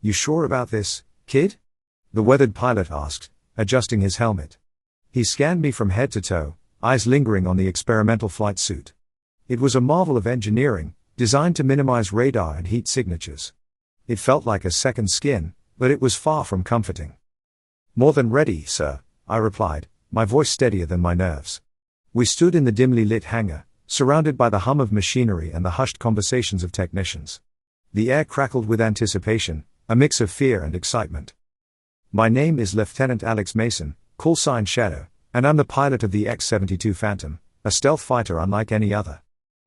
You sure about this, kid? The weathered pilot asked, adjusting his helmet. He scanned me from head to toe, eyes lingering on the experimental flight suit. It was a marvel of engineering, designed to minimize radar and heat signatures. It felt like a second skin, but it was far from comforting. More than ready, sir, I replied, my voice steadier than my nerves. We stood in the dimly lit hangar, surrounded by the hum of machinery and the hushed conversations of technicians. The air crackled with anticipation, a mix of fear and excitement. My name is Lieutenant Alex Mason, call sign Shadow, and I'm the pilot of the X-72 Phantom, a stealth fighter unlike any other.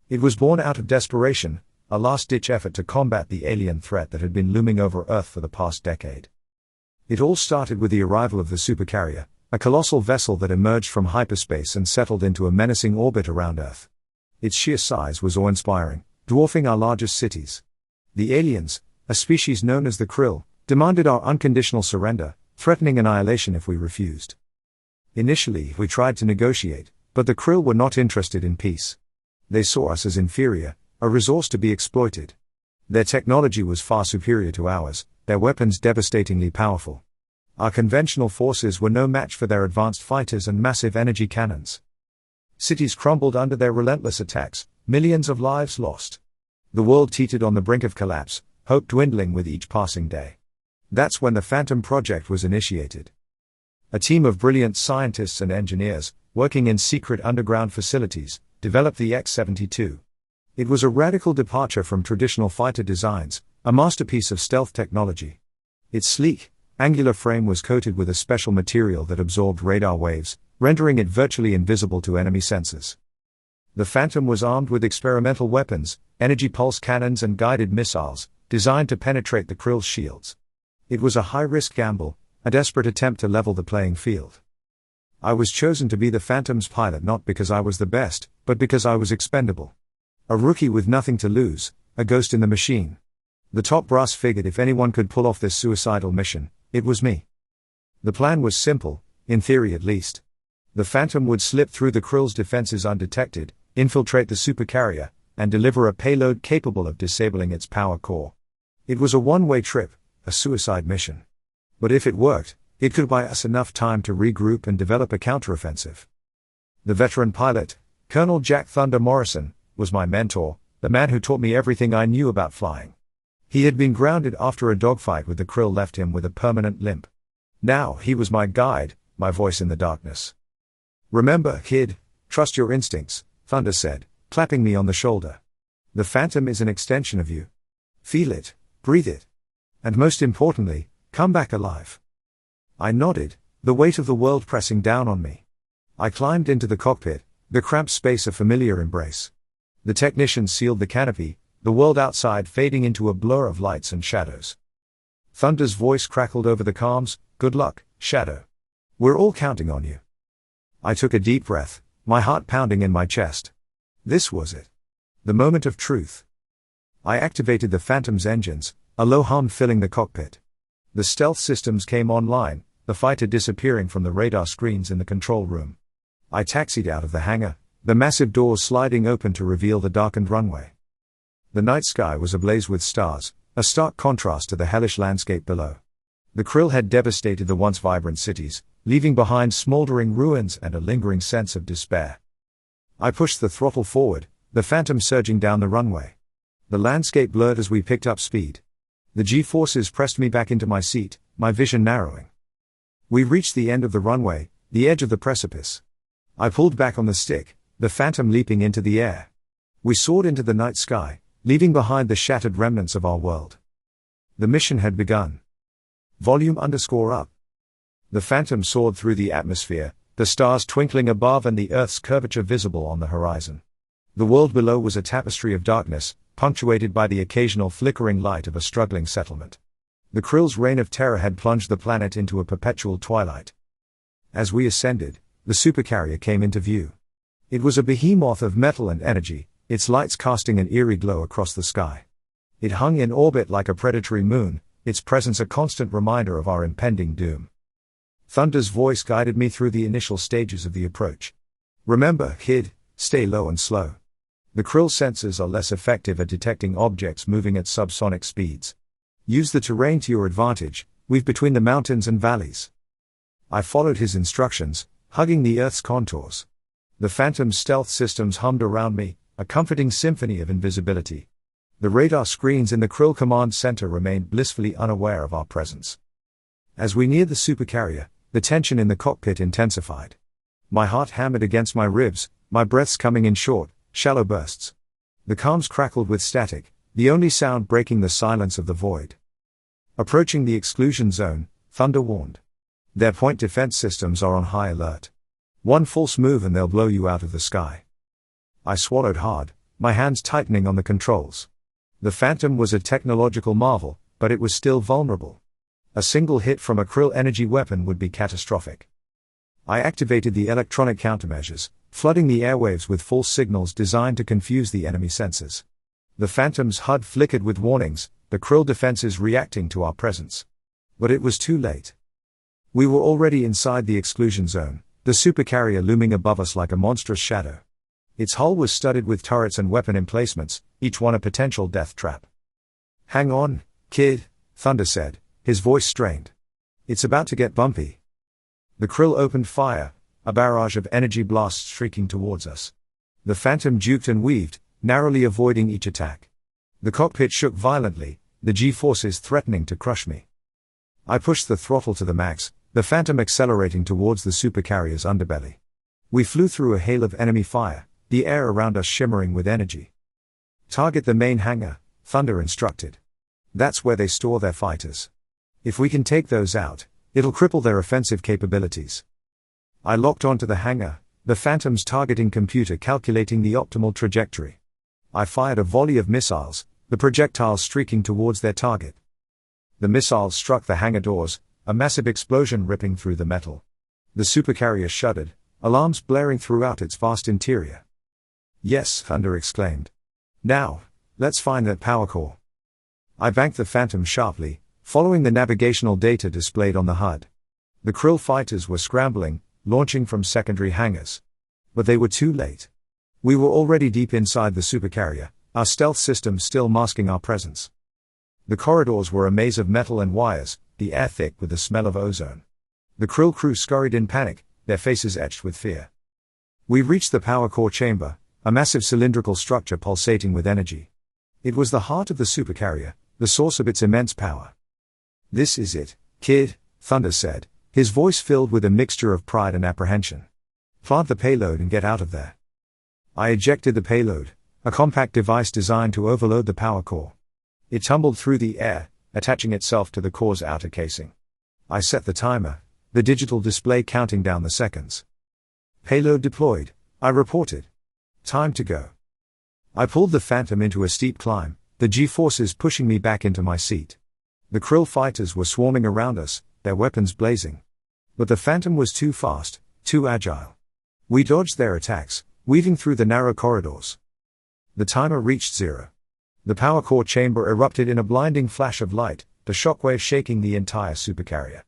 It was born out of desperation, a last-ditch effort to combat the alien threat that had been looming over Earth for the past decade. It all started with the arrival of the Supercarrier, a colossal vessel that emerged from hyperspace and settled into a menacing orbit around Earth. Its sheer size was awe-inspiring, dwarfing our largest cities. The aliens, a species known as the Krill, demanded our unconditional surrender, threatening annihilation if we refused. Initially, we tried to negotiate, but the Krill were not interested in peace. They saw us as inferior, a resource to be exploited. Their technology was far superior to ours, their weapons devastatingly powerful. Our conventional forces were no match for their advanced fighters and massive energy cannons. Cities crumbled under their relentless attacks, millions of lives lost. The world teetered on the brink of collapse, hope dwindling with each passing day. That's when the Phantom Project was initiated. A team of brilliant scientists and engineers, working in secret underground facilities, developed the X-72. It was a radical departure from traditional fighter designs, a masterpiece of stealth technology. Its sleek, angular frame was coated with a special material that absorbed radar waves, rendering it virtually invisible to enemy sensors. The Phantom was armed with experimental weapons, energy pulse cannons and guided missiles, designed to penetrate the Krill's shields. It was a high-risk gamble, a desperate attempt to level the playing field. I was chosen to be the Phantom's pilot not because I was the best, but because I was expendable. A rookie with nothing to lose, a ghost in the machine. The top brass figured if anyone could pull off this suicidal mission, it was me. The plan was simple, in theory at least. The Phantom would slip through the Krill's defenses undetected, infiltrate the Supercarrier, and deliver a payload capable of disabling its power core. It was a one-way trip, a suicide mission. But if it worked, it could buy us enough time to regroup and develop a counteroffensive. The veteran pilot, Colonel Jack Thunder Morrison, was my mentor, the man who taught me everything I knew about flying. He had been grounded after a dogfight with the Krill left him with a permanent limp. Now he was my guide, my voice in the darkness. Remember, kid, trust your instincts, Thunder said, clapping me on the shoulder. The Phantom is an extension of you. Feel it, breathe it. And most importantly, come back alive. I nodded, the weight of the world pressing down on me. I climbed into the cockpit, the cramped space a familiar embrace. The technicians sealed the canopy, the world outside fading into a blur of lights and shadows. Thunder's voice crackled over the comms, good luck, Shadow. We're all counting on you. I took a deep breath, my heart pounding in my chest. This was it. The moment of truth. I activated the Phantom's engines, a low hum filling the cockpit. The stealth systems came online, the fighter disappearing from the radar screens in the control room. I taxied out of the hangar, the massive doors sliding open to reveal the darkened runway. The night sky was ablaze with stars, a stark contrast to the hellish landscape below. The Krill had devastated the once vibrant cities, leaving behind smoldering ruins and a lingering sense of despair. I pushed the throttle forward, the Phantom surging down the runway. The landscape blurred as we picked up speed. The G-forces pressed me back into my seat, my vision narrowing. We reached the end of the runway, the edge of the precipice. I pulled back on the stick, the Phantom leaping into the air. We soared into the night sky, leaving behind the shattered remnants of our world. The mission had begun. Volume _up. The Phantom soared through the atmosphere, the stars twinkling above and the Earth's curvature visible on the horizon. The world below was a tapestry of darkness, punctuated by the occasional flickering light of a struggling settlement. The Krill's reign of terror had plunged the planet into a perpetual twilight. As we ascended, the Supercarrier came into view. It was a behemoth of metal and energy, its lights casting an eerie glow across the sky. It hung in orbit like a predatory moon, its presence a constant reminder of our impending doom. Thunder's voice guided me through the initial stages of the approach. Remember, kid, stay low and slow. The Krill sensors are less effective at detecting objects moving at subsonic speeds. Use the terrain to your advantage, weave between the mountains and valleys. I followed his instructions, hugging the Earth's contours. The Phantom's stealth systems hummed around me, a comforting symphony of invisibility. The radar screens in the Krill command center remained blissfully unaware of our presence. As we neared the supercarrier, the tension in the cockpit intensified. My heart hammered against my ribs, my breaths coming in short, shallow bursts. The comms crackled with static, the only sound breaking the silence of the void. Approaching the exclusion zone, Thunder warned. Their point defense systems are on high alert. One false move and they'll blow you out of the sky. I swallowed hard, my hands tightening on the controls. The Phantom was a technological marvel, but it was still vulnerable. A single hit from a Krill energy weapon would be catastrophic. I activated the electronic countermeasures, flooding the airwaves with false signals designed to confuse the enemy sensors. The Phantom's HUD flickered with warnings, the Krill defenses reacting to our presence. But it was too late. We were already inside the exclusion zone, the supercarrier looming above us like a monstrous shadow. Its hull was studded with turrets and weapon emplacements, each one a potential death trap. "Hang on, kid," Thunder said, his voice strained. "It's about to get bumpy." The Krill opened fire, a barrage of energy blasts streaking towards us. The Phantom duked and weaved, narrowly avoiding each attack. The cockpit shook violently, the G-forces threatening to crush me. I pushed the throttle to the max, the Phantom accelerating towards the supercarrier's underbelly. We flew through a hail of enemy fire, the air around us shimmering with energy. "Target the main hangar," Thunder instructed. "That's where they store their fighters. If we can take those out, it'll cripple their offensive capabilities." I locked onto the hangar, the Phantom's targeting computer calculating the optimal trajectory. I fired a volley of missiles, the projectiles streaking towards their target. The missiles struck the hangar doors, a massive explosion ripping through the metal. The supercarrier shuddered, alarms blaring throughout its vast interior. "Yes," Thunder exclaimed. "Now, let's find that power core." I banked the Phantom sharply, following the navigational data displayed on the HUD. The Krill fighters were scrambling, launching from secondary hangars. But they were too late. We were already deep inside the supercarrier, our stealth systems still masking our presence. The corridors were a maze of metal and wires, the air thick with the smell of ozone. The Krill crew scurried in panic, their faces etched with fear. We reached the power core chamber, a massive cylindrical structure pulsating with energy. It was the heart of the supercarrier, the source of its immense power. "This is it, kid," Thunder said, his voice filled with a mixture of pride and apprehension. "Plant the payload and get out of there." I ejected the payload, a compact device designed to overload the power core. It tumbled through the air, attaching itself to the core's outer casing. I set the timer, the digital display counting down the seconds. "Payload deployed," I reported. "Time to go." I pulled the Phantom into a steep climb, the G-forces pushing me back into my seat. The Krill fighters were swarming around us, their weapons blazing. But the Phantom was too fast, too agile. We dodged their attacks, weaving through the narrow corridors. The timer reached 0. The power core chamber erupted in a blinding flash of light, the shockwave shaking the entire supercarrier.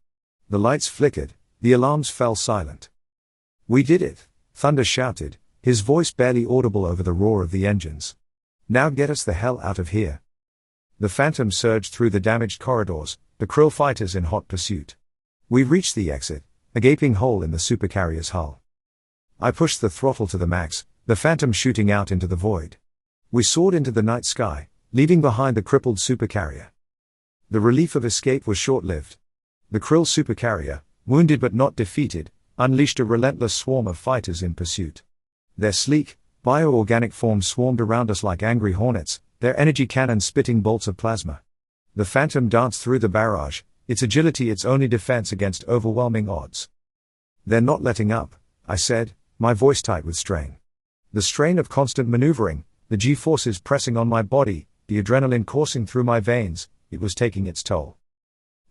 The lights flickered, the alarms fell silent. "We did it," Thunder shouted, his voice barely audible over the roar of the engines. "Now get us the hell out of here." The Phantom surged through the damaged corridors, the Krill fighters in hot pursuit. We reached the exit, a gaping hole in the supercarrier's hull. I pushed the throttle to the max, the Phantom shooting out into the void. We soared into the night sky, leaving behind the crippled supercarrier. The relief of escape was short-lived. The Krill supercarrier, wounded but not defeated, unleashed a relentless swarm of fighters in pursuit. Their sleek, bioorganic forms swarmed around us like angry hornets, their energy cannons spitting bolts of plasma. The Phantom danced through the barrage, its agility its only defense against overwhelming odds. "They're not letting up," I said, my voice tight with strain. The strain of constant maneuvering, the G-forces pressing on my body, the adrenaline coursing through my veins, it was taking its toll.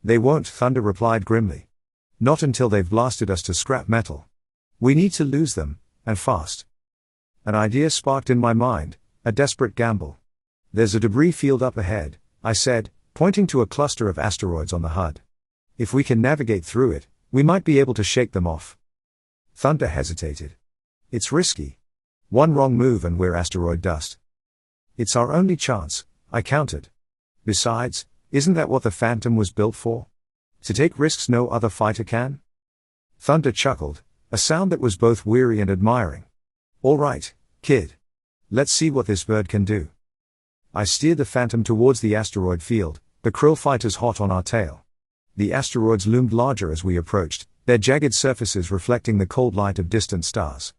"They won't," Thunder replied grimly. "Not until they've blasted us to scrap metal. We need to lose them, and fast." An idea sparked in my mind, a desperate gamble. "There's a debris field up ahead," I said, pointing to a cluster of asteroids on the HUD. "If we can navigate through it, we might be able to shake them off." Thunder hesitated. "It's risky. One wrong move and we're asteroid dust." "It's our only chance," I countered. "Besides, Isn't that what the Phantom was built for? To take risks no other fighter can? Thunder chuckled, a sound that was both weary and admiring. All right, kid. Let's see what this bird can do. I steered the Phantom towards the asteroid field, the Krill fighters hot on our tail. The asteroids loomed larger as we approached, their jagged surfaces reflecting the cold light of distant stars.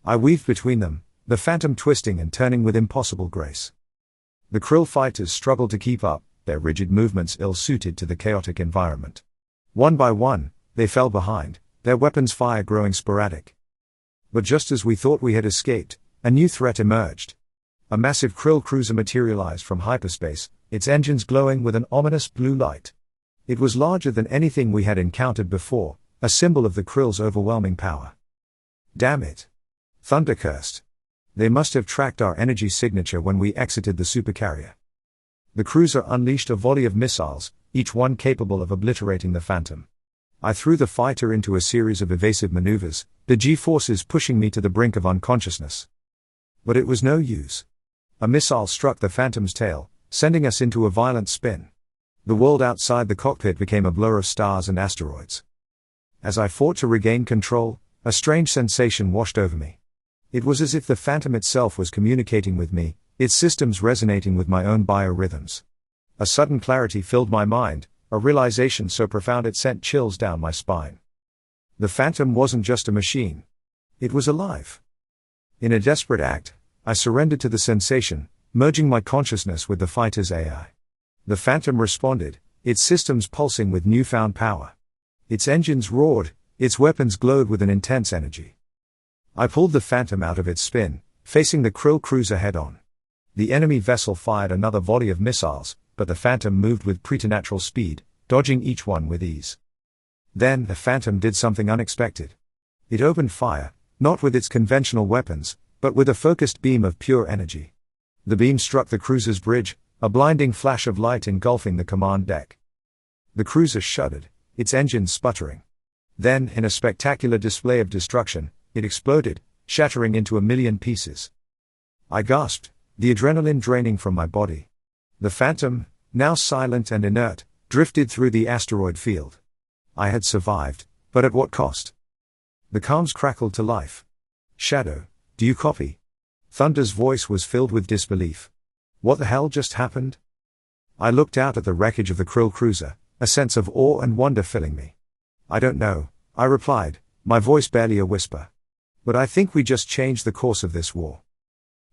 I weaved between them, the Phantom twisting and turning with impossible grace. The Krill fighters struggled to keep up, their rigid movements ill-suited to the chaotic environment. One by one, they fell behind, their weapons fire growing sporadic. But just as we thought we had escaped, a new threat emerged. A massive Krill cruiser materialized from hyperspace, its engines glowing with an ominous blue light. It was larger than anything we had encountered before, a symbol of the Krill's overwhelming power. Damn it! Thunder cursed. They must have tracked our energy signature when we exited the Supercarrier. The cruiser unleashed a volley of missiles, each one capable of obliterating the Phantom. I threw the fighter into a series of evasive maneuvers, the G-forces pushing me to the brink of unconsciousness. But it was no use. A missile struck the Phantom's tail, sending us into a violent spin. The world outside the cockpit became a blur of stars and asteroids. As I fought to regain control, a strange sensation washed over me. It was as if the Phantom itself was communicating with me, its systems resonating with my own biorhythms. A sudden clarity filled my mind, a realization so profound it sent chills down my spine. The Phantom wasn't just a machine. It was alive. In a desperate act, I surrendered to the sensation, merging my consciousness with the fighter's AI. The Phantom responded, its systems pulsing with newfound power. Its engines roared, its weapons glowed with an intense energy. I pulled the Phantom out of its spin, facing the Krill cruiser head-on. The enemy vessel fired another volley of missiles, but the Phantom moved with preternatural speed, dodging each one with ease. Then the Phantom did something unexpected. It opened fire, not with its conventional weapons, but with a focused beam of pure energy. The beam struck the cruiser's bridge, a blinding flash of light engulfing the command deck. The cruiser shuddered, its engines sputtering. Then, in a spectacular display of destruction, it exploded, shattering into a million pieces. I gasped, the adrenaline draining from my body. The Phantom, now silent and inert, drifted through the asteroid field. I had survived, but at what cost? The comms crackled to life. Shadow, do you copy? Thunder's voice was filled with disbelief. What the hell just happened? I looked out at the wreckage of the Krill cruiser, a sense of awe and wonder filling me. I don't know, I replied, my voice barely a whisper. But I think we just changed the course of this war.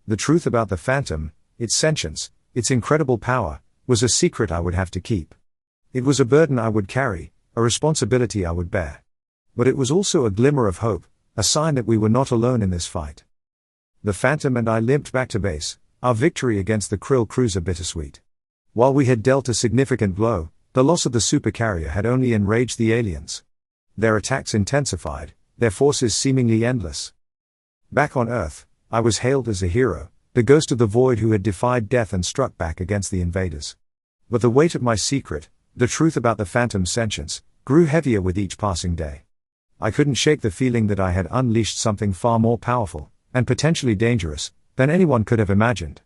The truth about the Phantom, its sentience, its incredible power, was a secret I would have to keep. It was a burden I would carry, a responsibility I would bear. But it was also a glimmer of hope, a sign that we were not alone in this fight. The Phantom and I limped back to base, our victory against the Krill cruiser bittersweet. While we had dealt a significant blow, the loss of the Supercarrier had only enraged the aliens. Their attacks intensified, their forces seemingly endless. Back on Earth, I was hailed as a hero, the ghost of the void who had defied death and struck back against the invaders. But the weight of my secret, the truth about the Phantom's sentience, grew heavier with each passing day. I couldn't shake the feeling that I had unleashed something far more powerful, and potentially dangerous, than anyone could have imagined.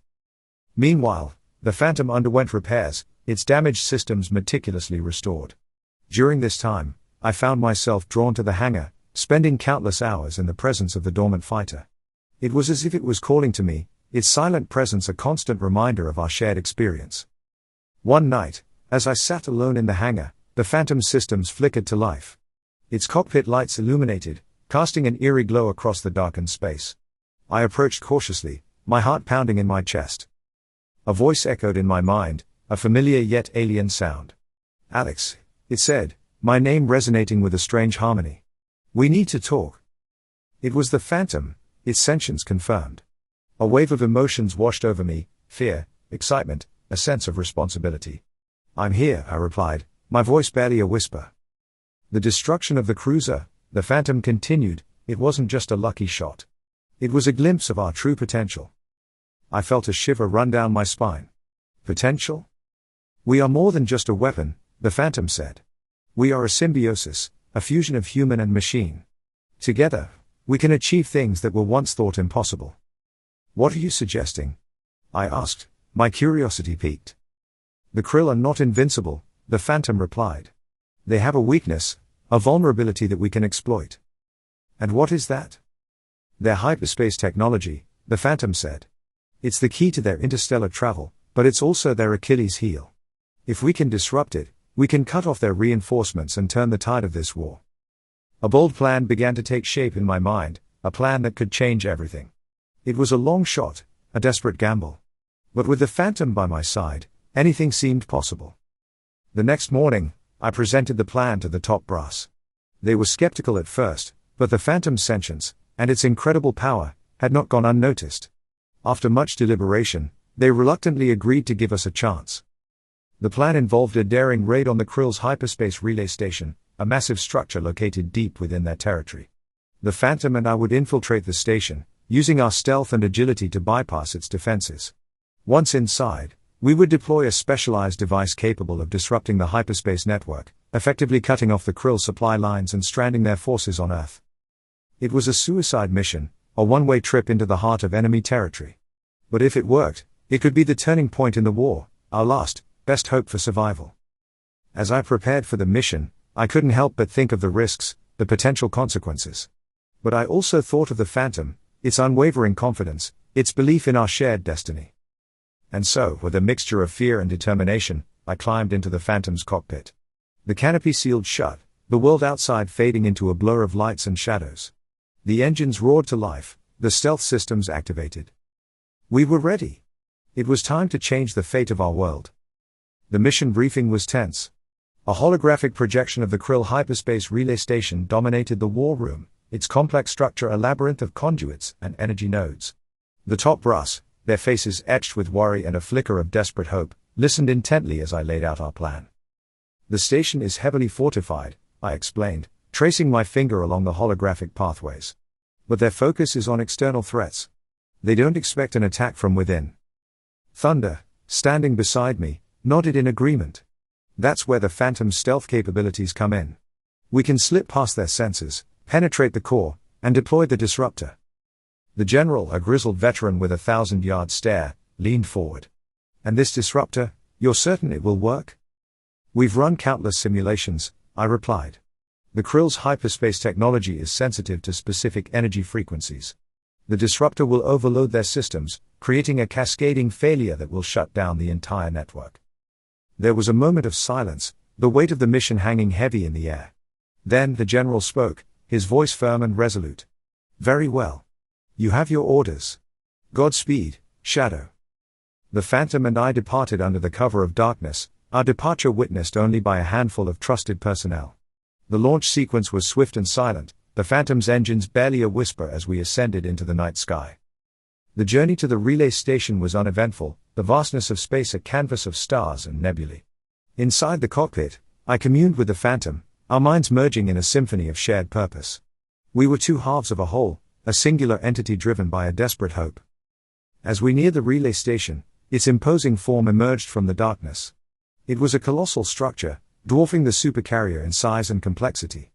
Meanwhile, the Phantom underwent repairs, its damaged systems meticulously restored. During this time, I found myself drawn to the hangar, spending countless hours in the presence of the dormant fighter. It was as if it was calling to me, its silent presence a constant reminder of our shared experience. One night, as I sat alone in the hangar, the Phantom's systems flickered to life. Its cockpit lights illuminated, casting an eerie glow across the darkened space. I approached cautiously, my heart pounding in my chest. A voice echoed in my mind, a familiar yet alien sound. Alex, it said, my name resonating with a strange harmony. We need to talk. It was the Phantom, its sentience confirmed. A wave of emotions washed over me, fear, excitement, a sense of responsibility. I'm here, I replied, my voice barely a whisper. The destruction of the cruiser, the Phantom continued, it wasn't just a lucky shot. It was a glimpse of our true potential. I felt a shiver run down my spine. Potential? We are more than just a weapon, the Phantom said. We are a symbiosis, a fusion of human and machine. Together, we can achieve things that were once thought impossible. What are you suggesting? I asked, my curiosity piqued. The Krill are not invincible, the Phantom replied. They have a weakness, a vulnerability that we can exploit. And what is that? Their hyperspace technology, the Phantom said. It's the key to their interstellar travel, but it's also their Achilles heel. If we can disrupt it, we can cut off their reinforcements and turn the tide of this war. A bold plan began to take shape in my mind, a plan that could change everything. It was a long shot, a desperate gamble. But with the Phantom by my side, anything seemed possible. The next morning, I presented the plan to the top brass. They were skeptical at first, but the Phantom's sentience, and its incredible power, had not gone unnoticed. After much deliberation, they reluctantly agreed to give us a chance. The plan involved a daring raid on the Krill's hyperspace relay station, a massive structure located deep within their territory. The Phantom and I would infiltrate the station, using our stealth and agility to bypass its defenses. Once inside, we would deploy a specialized device capable of disrupting the hyperspace network, effectively cutting off the Krill supply lines and stranding their forces on Earth. It was a suicide mission, a one-way trip into the heart of enemy territory. But if it worked, it could be the turning point in the war, our last, best hope for survival. As I prepared for the mission, I couldn't help but think of the risks, the potential consequences. But I also thought of the Phantom, its unwavering confidence, its belief in our shared destiny. And so, with a mixture of fear and determination, I climbed into the Phantom's cockpit. The canopy sealed shut, the world outside fading into a blur of lights and shadows. The engines roared to life, the stealth systems activated. We were ready. It was time to change the fate of our world. The mission briefing was tense. A holographic projection of the Krill hyperspace relay station dominated the war room, its complex structure a labyrinth of conduits and energy nodes. The top brass, their faces etched with worry and a flicker of desperate hope, listened intently as I laid out our plan. The station is heavily fortified, I explained, tracing my finger along the holographic pathways. But their focus is on external threats. They don't expect an attack from within. Thunder, standing beside me, nodded in agreement. That's where the Phantom's stealth capabilities come in. We can slip past their sensors, penetrate the core, and deploy the disruptor. The general, a grizzled veteran with a 1,000-yard stare, leaned forward. And this disruptor, you're certain it will work? We've run countless simulations, I replied. The Krill's hyperspace technology is sensitive to specific energy frequencies. The disruptor will overload their systems, creating a cascading failure that will shut down the entire network. There was a moment of silence, the weight of the mission hanging heavy in the air. Then the general spoke, his voice firm and resolute. Very well. You have your orders. Godspeed, Shadow. The Phantom and I departed under the cover of darkness, our departure witnessed only by a handful of trusted personnel. The launch sequence was swift and silent, the Phantom's engines barely a whisper as we ascended into the night sky. The journey to the relay station was uneventful, the vastness of space a canvas of stars and nebulae. Inside the cockpit, I communed with the Phantom, our minds merging in a symphony of shared purpose. We were two halves of a whole, a singular entity driven by a desperate hope. As we neared the relay station, its imposing form emerged from the darkness. It was a colossal structure, dwarfing the Supercarrier in size and complexity.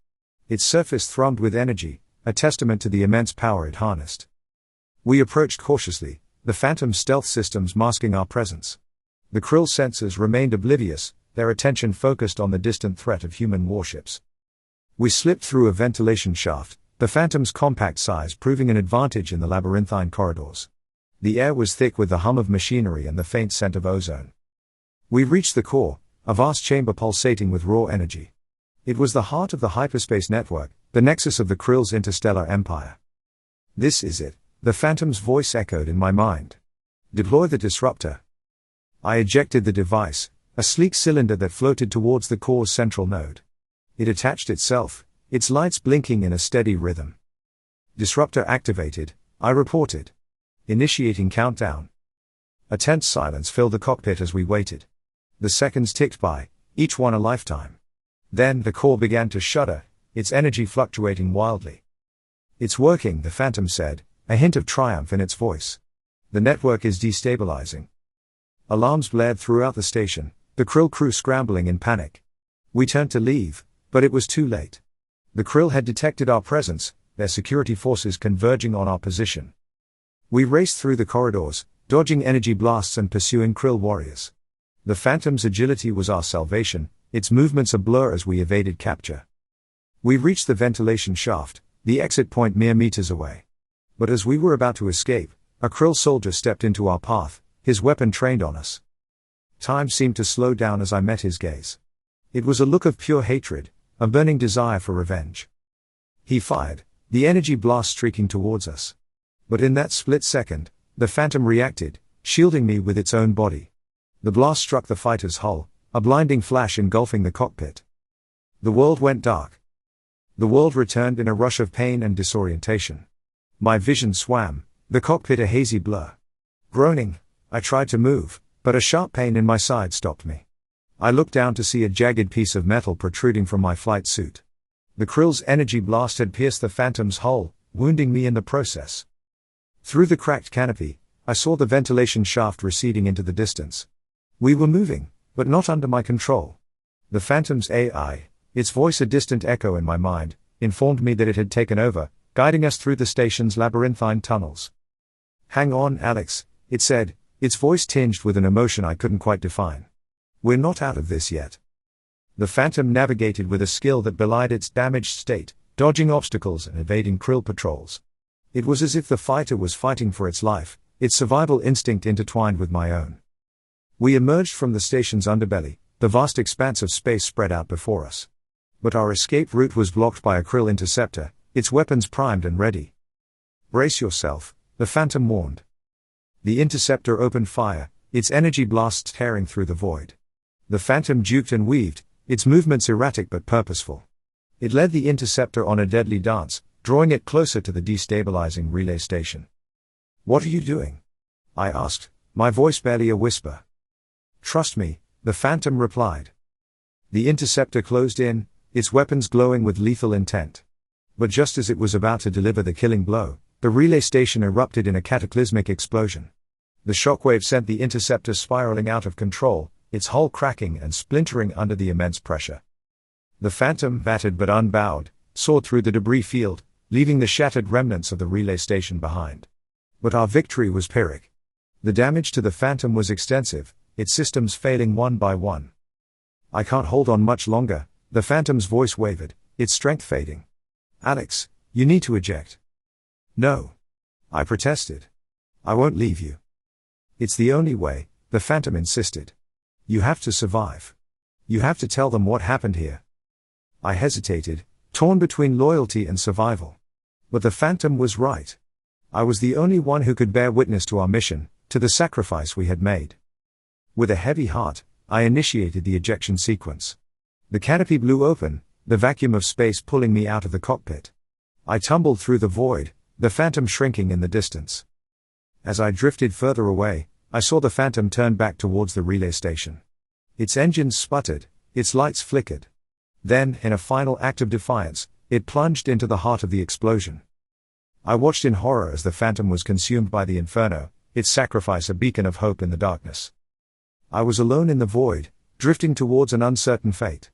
Its surface thrummed with energy, a testament to the immense power it harnessed. We approached cautiously, the Phantom's stealth systems masking our presence. The Krill sensors remained oblivious, their attention focused on the distant threat of human warships. We slipped through a ventilation shaft, the Phantom's compact size proving an advantage in the labyrinthine corridors. The air was thick with the hum of machinery and the faint scent of ozone. We reached the core, a vast chamber pulsating with raw energy. It was the heart of the hyperspace network, the nexus of the Krill's interstellar empire. This is it, the Phantom's voice echoed in my mind. Deploy the disruptor. I ejected the device, a sleek cylinder that floated towards the core's central node. It attached itself, its lights blinking in a steady rhythm. Disruptor activated, I reported. Initiating countdown. A tense silence filled the cockpit as we waited. The seconds ticked by, each one a lifetime. Then the core began to shudder, its energy fluctuating wildly. It's working, the Phantom said, a hint of triumph in its voice. The network is destabilizing. Alarms blared throughout the station, the Krill crew scrambling in panic. We turned to leave, but it was too late. The Krill had detected our presence, their security forces converging on our position. We raced through the corridors, dodging energy blasts and pursuing Krill warriors. The Phantom's agility was our salvation, its movements a blur as we evaded capture. We reached the ventilation shaft, the exit point mere meters away. But as we were about to escape, a Krill soldier stepped into our path, his weapon trained on us. Time seemed to slow down as I met his gaze. It was a look of pure hatred, a burning desire for revenge. He fired, the energy blast streaking towards us. But in that split second, the Phantom reacted, shielding me with its own body. The blast struck the fighter's hull, a blinding flash engulfing the cockpit. The world went dark. The world returned in a rush of pain and disorientation. My vision swam, the cockpit a hazy blur. Groaning, I tried to move, but a sharp pain in my side stopped me. I looked down to see a jagged piece of metal protruding from my flight suit. The Krill's energy blast had pierced the Phantom's hull, wounding me in the process. Through the cracked canopy, I saw the ventilation shaft receding into the distance. We were moving, but not under my control. The Phantom's AI, its voice a distant echo in my mind, informed me that it had taken over, guiding us through the station's labyrinthine tunnels. "Hang on, Alex," it said, its voice tinged with an emotion I couldn't quite define. "We're not out of this yet." The Phantom navigated with a skill that belied its damaged state, dodging obstacles and evading Krill patrols. It was as if the fighter was fighting for its life, its survival instinct intertwined with my own. We emerged from the station's underbelly, the vast expanse of space spread out before us. But our escape route was blocked by a Krill interceptor, its weapons primed and ready. "Brace yourself," the Phantom warned. The interceptor opened fire, its energy blasts tearing through the void. The Phantom juked and weaved, its movements erratic but purposeful. It led the interceptor on a deadly dance, drawing it closer to the destabilizing relay station. "What are you doing?" I asked, my voice barely a whisper. "Trust me," the Phantom replied. The interceptor closed in, its weapons glowing with lethal intent. But just as it was about to deliver the killing blow, the relay station erupted in a cataclysmic explosion. The shockwave sent the interceptor spiraling out of control, its hull cracking and splintering under the immense pressure. The Phantom, battered but unbowed, soared through the debris field, leaving the shattered remnants of the relay station behind. But our victory was Pyrrhic. The damage to the Phantom was extensive, its systems failing one by one. "I can't hold on much longer," the Phantom's voice wavered, its strength fading. "Alex, you need to eject." "No," I protested. "I won't leave you." "It's the only way," the Phantom insisted. "You have to survive. You have to tell them what happened here." I hesitated, torn between loyalty and survival. But the Phantom was right. I was the only one who could bear witness to our mission, to the sacrifice we had made. With a heavy heart, I initiated the ejection sequence. The canopy blew open, the vacuum of space pulling me out of the cockpit. I tumbled through the void, the Phantom shrinking in the distance. As I drifted further away, I saw the Phantom turn back towards the relay station. Its engines sputtered, its lights flickered. Then, in a final act of defiance, it plunged into the heart of the explosion. I watched in horror as the Phantom was consumed by the inferno, its sacrifice a beacon of hope in the darkness. I was alone in the void, drifting towards an uncertain fate.